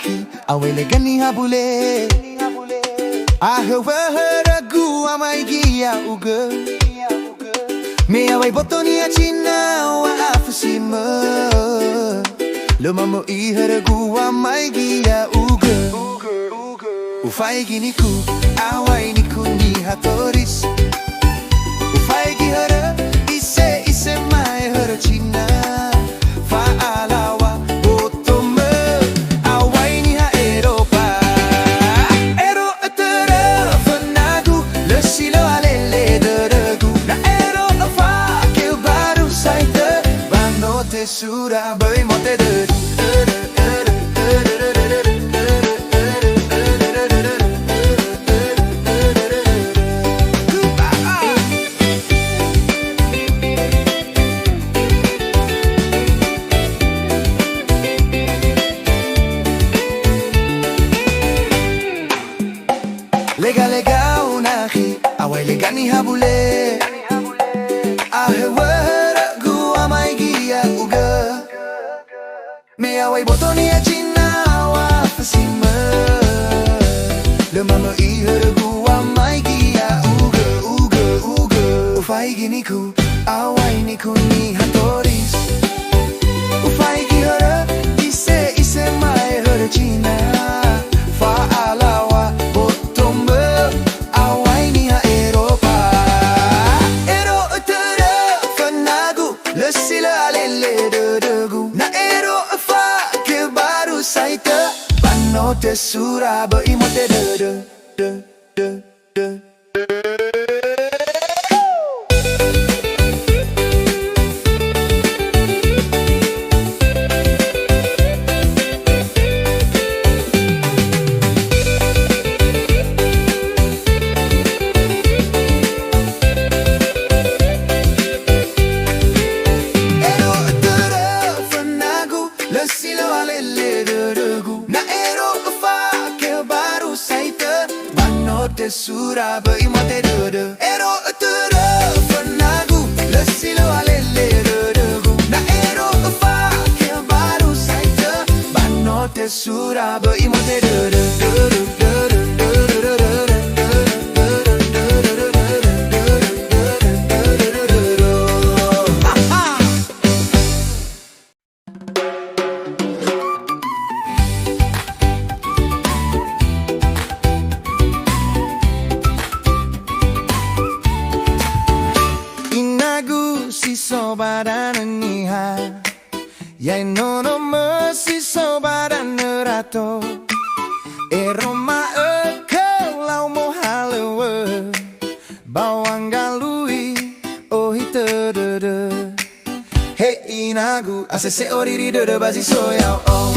akhi awele gani habule ahwaharagu amai gia uga me awai botonia china wa afsima lomamo iharagu amai gia uga ufai gini ku awai ni kundi hatoris ufai gihara ise mai hara china fa alawa botome awai ni ha Eropa ero etera fanagu le silo alele deragu na ero fa que baru saite banote sura Böi Mate Dödö Lega unahi awai legani habule ahwara gua mai gia uga me awai botonia china wa fasima lemama ihara gua mai gia uga ufai gini ku awai ni kuni hatoris ufai gihara ise mai hara china fa alawa Sura Böi Mate Dödö Sura Böi Mate Dödö ero etera fanagu le silo alele dödögu na ero fa que baru saite banote sura Böi Mate Dödö Yai nono mercy sobaran nerato Eroma ekau lau mo halewe Bawang galui ohi tedede Hey inagu asese oriri dede bazi soyao oh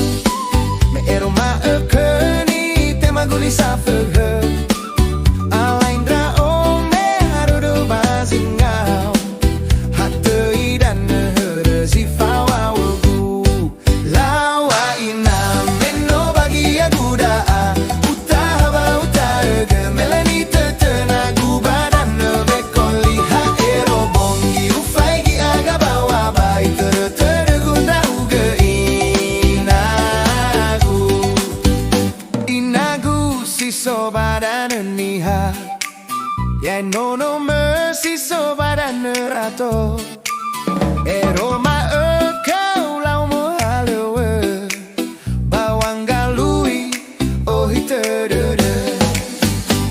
Me eroma ekeni tema guli safege Alaindra o me harudu bazi ngau Hatte idan nehere zifau Yai nono mercy sobaran nerato Eroma ekau lau mo halewe Bawang galui ohi tedede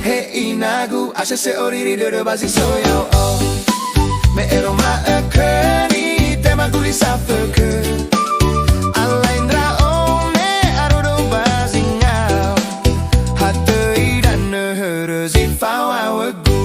He inagu asese oriri dede bazi soyao oh Me eroma ekeni tema guli safeke Alaindra o me arudo bazi ngau Hatte idan nehere zifau awegu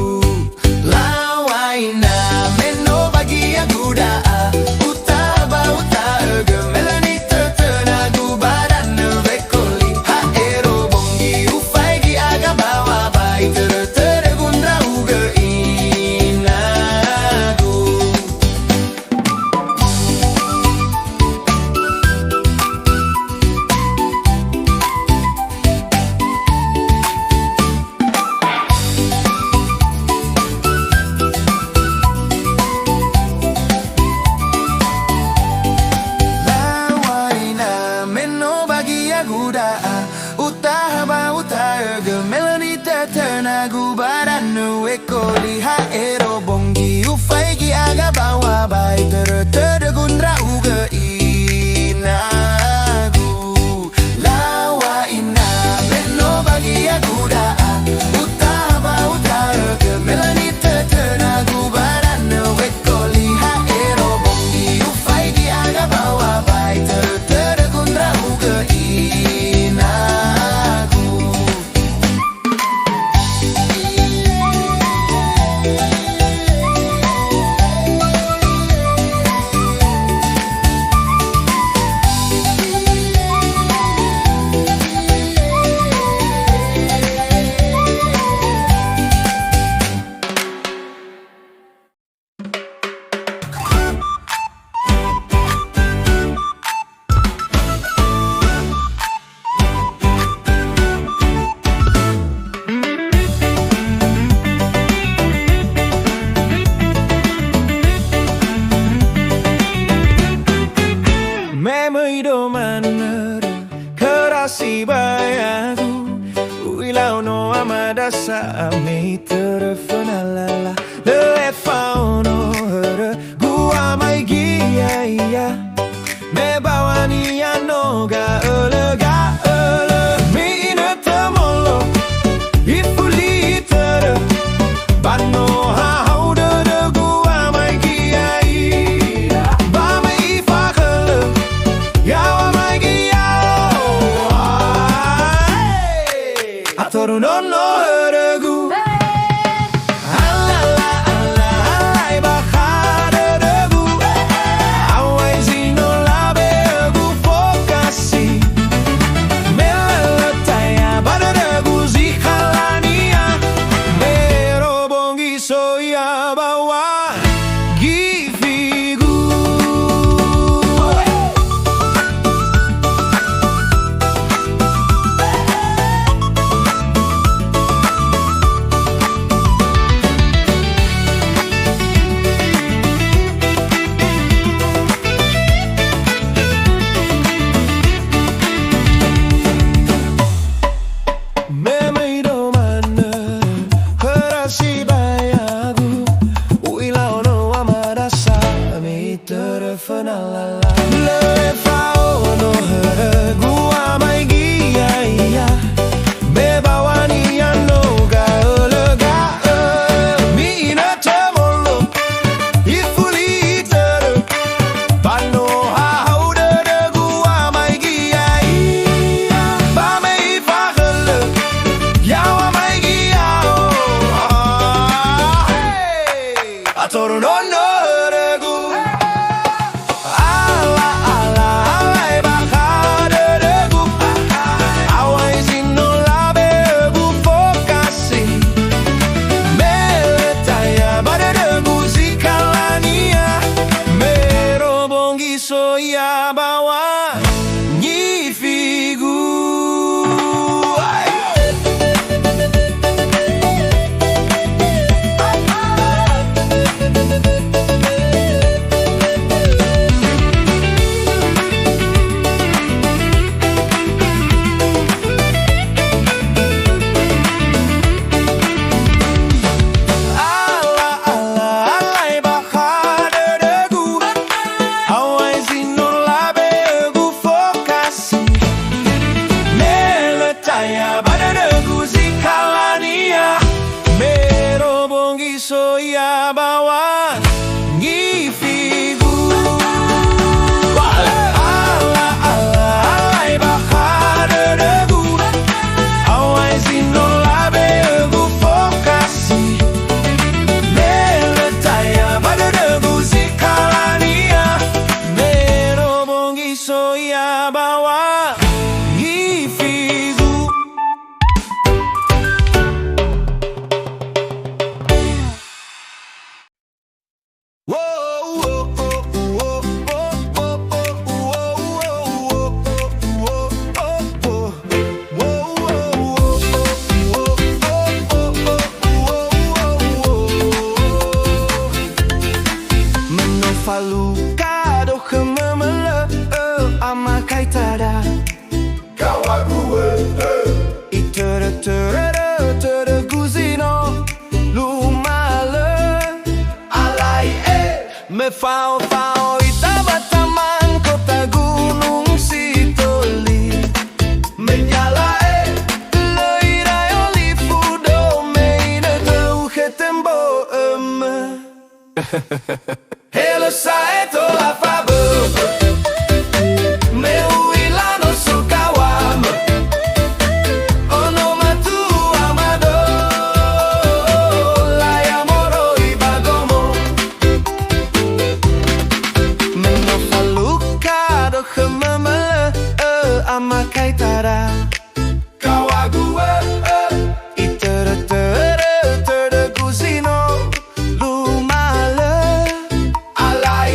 merasa mi terfenalala le fauno hara gua mai gaya me bawani anoga elega mi ina tamolo ifuli ter bano ha hauda de gua mai gaya ba mai fakale ya mai gaya atoro no no haragu Fau-fau itama taman kota gunung Sitoli menyala leirai olifu domeine tau ketembo hele sae to la fabe meu ilano sukawam ono matu amado laia moro ibagomo menufaluka khemamala amakai tara kawague itera tera tera guzino lumale alai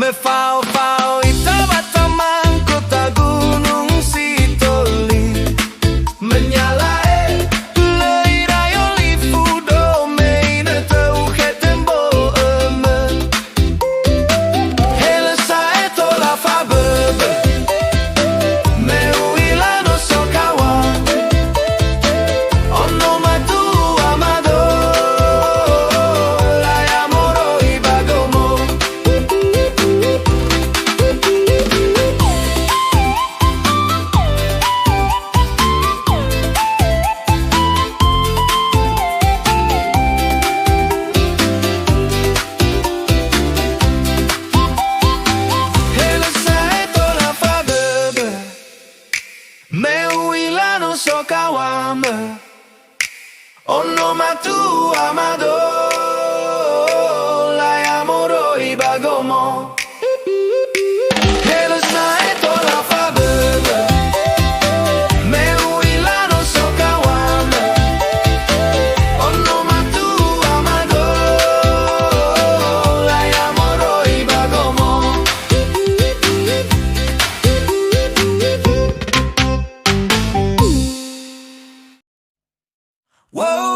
me fau fau itama taman kota gunung Sitoli menyala leirai olifu domeine tau ketembo hele sae to la fabe meu ilano sokawa ono matu Onomatua Mado Laia moroi bagomo Heles na eto la fabele Meu ilano so kawame Onomatua Mado Laia moroi bagomo Whoa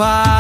far